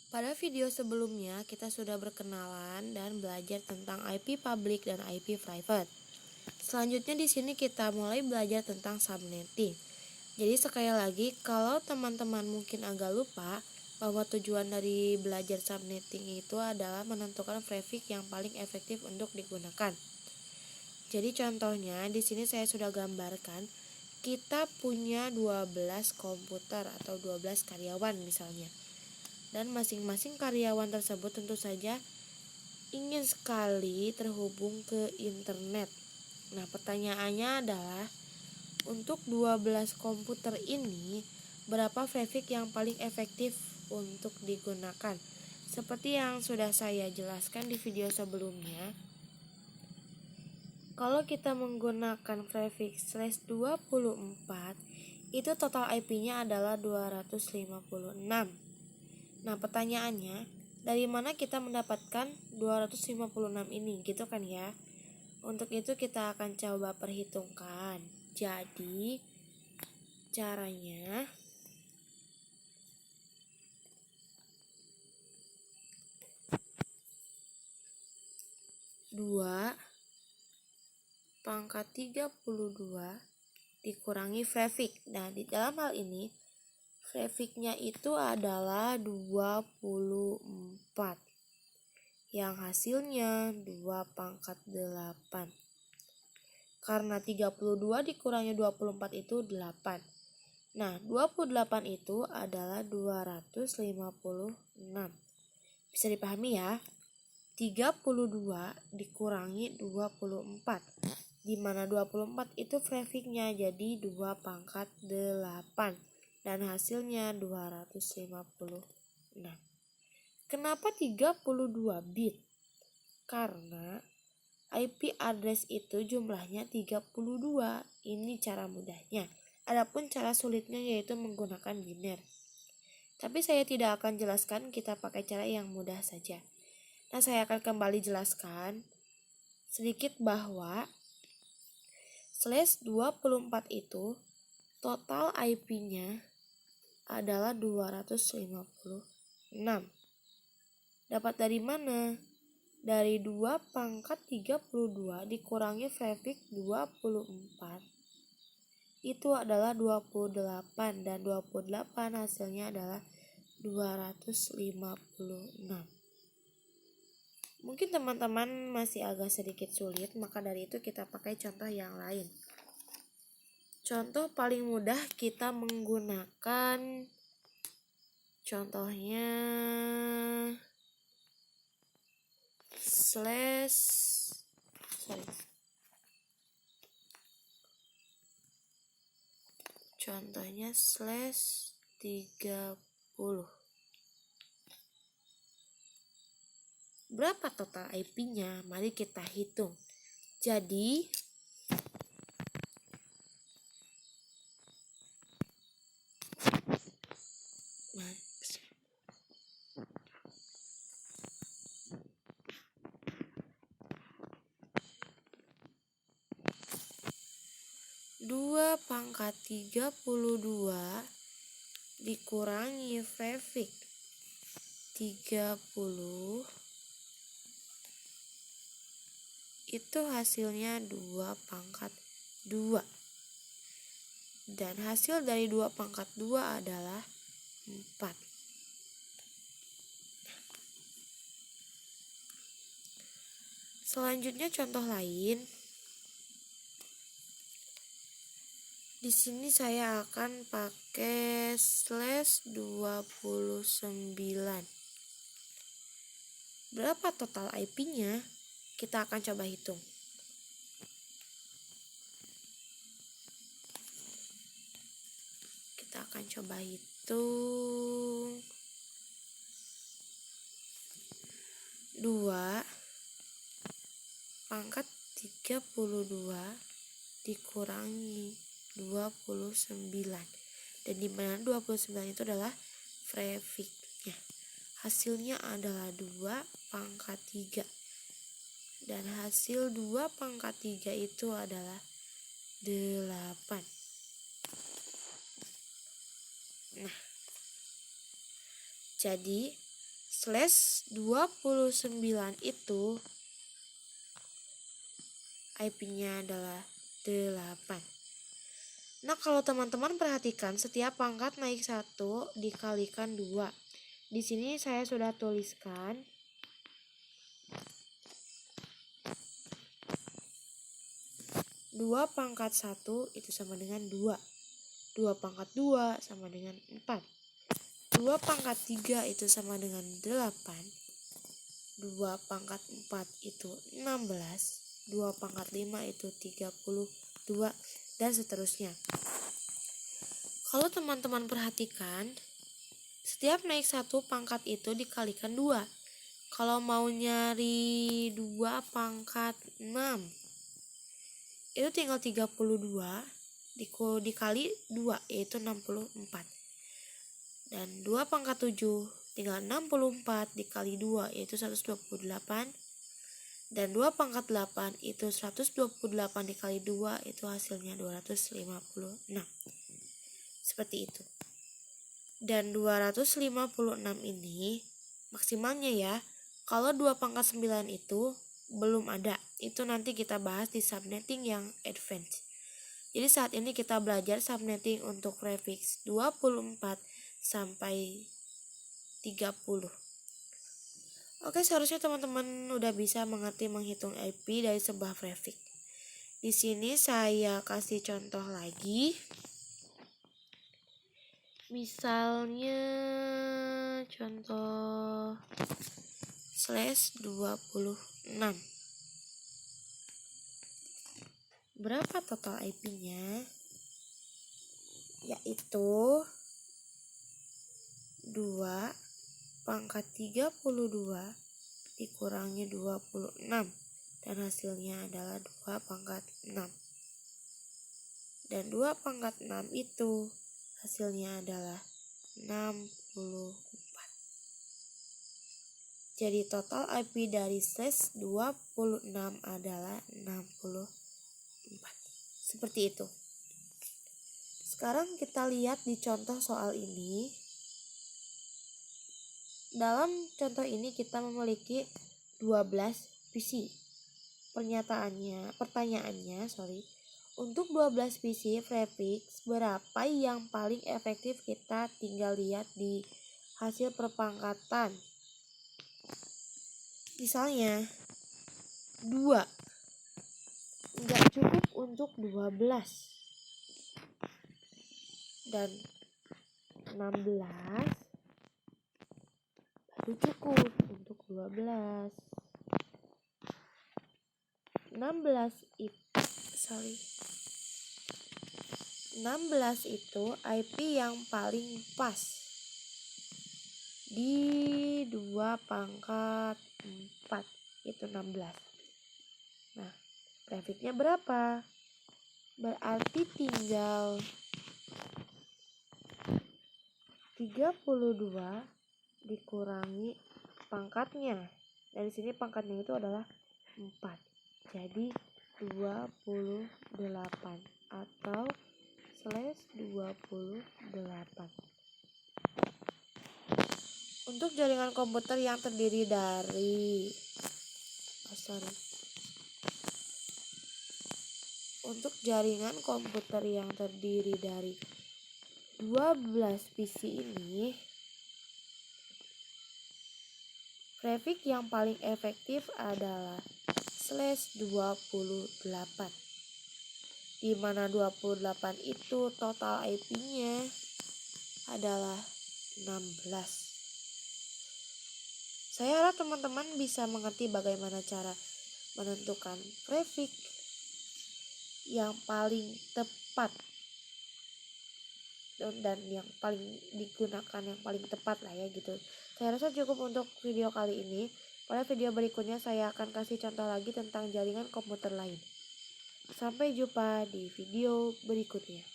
Pada video sebelumnya kita sudah berkenalan dan belajar tentang IP public dan IP private. Selanjutnya di sini kita mulai belajar tentang subnetting. Jadi sekali lagi, kalau teman-teman mungkin agak lupa bahwa tujuan dari belajar subnetting itu adalah menentukan traffic yang paling efektif untuk digunakan. Jadi contohnya di sini saya sudah gambarkan kita punya 12 komputer atau 12 karyawan misalnya. Dan masing-masing karyawan tersebut tentu saja ingin sekali terhubung ke internet. Nah, pertanyaannya adalah untuk 12 komputer ini berapa traffic yang paling efektif untuk digunakan? Seperti yang sudah saya jelaskan di video sebelumnya, kalau kita menggunakan traffic slash 24, itu total IP-nya adalah 256. Nah, pertanyaannya, dari mana kita mendapatkan 256 ini, gitu kan ya? Untuk itu kita akan coba perhitungkan. Jadi, caranya dua pangkat 32 dikurangi traffic. Nah, di dalam hal ini trafficnya itu adalah 24 yang hasilnya 2 pangkat 8. Karena 32 dikurangi 24 itu 8. Nah, 28 itu adalah 256. Bisa dipahami ya? 32 dikurangi 24, di mana 24 itu trafficnya jadi 2 pangkat 8 dan hasilnya 256. Kenapa 32 bit? Karena IP address itu jumlahnya 32. Ini cara mudahnya. Adapun cara sulitnya yaitu menggunakan biner. Tapi saya tidak akan jelaskan, kita pakai cara yang mudah saja. Nah, saya akan kembali jelaskan sedikit bahwa slash 24 itu total IP-nya adalah 256. Dapat dari mana? Dari 2 pangkat 32 dikurangi traffic 24 itu adalah 28, dan 28 hasilnya adalah 256. Mungkin teman-teman masih agak sedikit sulit, maka dari itu kita pakai contoh yang lain. Contoh paling mudah kita menggunakan contohnya slash 30. Berapa total IP-nya? Mari kita hitung. Jadi dua pangkat 32 dikurangi traffic 30 itu hasilnya 2 pangkat 2. Dan hasil dari 2 pangkat 2 adalah 4. Selanjutnya contoh lain. Di sini saya akan pakai slash 29. Berapa total IP-nya? Kita akan coba hitung. Kita akan coba hitung. 2 pangkat 32 dikurangi 29. Dan di mana 29 itu adalah trafficnya. Hasilnya adalah 2 pangkat 3. Dan hasil 2 pangkat 3 itu adalah 8. Nah, jadi /29 itu IP-nya adalah 8. Nah, kalau teman-teman perhatikan, setiap pangkat naik 1 dikalikan 2. Di sini saya sudah tuliskan 2 pangkat 1 itu sama dengan 2. 2 pangkat 2 sama dengan 4. 2 pangkat 3 itu sama dengan 8. 2 pangkat 4 itu 16. 2 pangkat 5 itu 32, dan seterusnya. Kalau teman-teman perhatikan, setiap naik 1 pangkat itu dikalikan 2. Kalau mau nyari 2 pangkat 6, itu tinggal 32 dikali 2, yaitu 64. Dan 2 pangkat 7 tinggal 64 dikali 2, yaitu 128. Dan 2 pangkat 8 itu 128 dikali 2, itu hasilnya 256. Seperti itu. Dan 256 ini maksimalnya ya. Kalau 2 pangkat 9 itu belum ada. Itu nanti kita bahas di subnetting yang advance. Jadi saat ini kita belajar subnetting untuk prefix 24 sampai 30. Oke, seharusnya teman-teman udah bisa mengerti menghitung IP dari sebuah prefix. Di sini saya kasih contoh lagi. Misalnya contoh /26. Berapa total IP-nya? Yaitu 2 pangkat 32 dikurangi 26, dan hasilnya adalah 2 pangkat 6. Dan 2 pangkat 6 itu hasilnya adalah 64. Jadi total IP dari /26 adalah 64. Seperti itu. Sekarang kita lihat di contoh soal ini. Dalam contoh ini kita memiliki 12 PC. Pertanyaannya, untuk 12 PC prefix berapa yang paling efektif? Kita tinggal lihat di hasil perpangkatan. Misalnya 2 nggak cukup untuk 12, dan 16 baru cukup untuk 12. 16 itu IP yang paling pas di 2 pangkat 4, itu 16. Nah, prefixnya berapa? Berarti tinggal 32 dikurangi pangkatnya. Dari sini pangkatnya itu adalah 4. Jadi 28 atau /28. Untuk jaringan komputer yang terdiri dari Untuk jaringan komputer yang terdiri dari 12 PC ini, prefix yang paling efektif adalah /28, di mana 28 itu total IP-nya adalah 16. Saya harap teman-teman bisa mengerti bagaimana cara menentukan prefix yang paling tepat dan yang paling digunakan, yang paling tepat lah ya gitu. Saya rasa cukup untuk video kali ini. Pada video berikutnya saya akan kasih contoh lagi tentang jaringan komputer lain. Sampai jumpa di video berikutnya.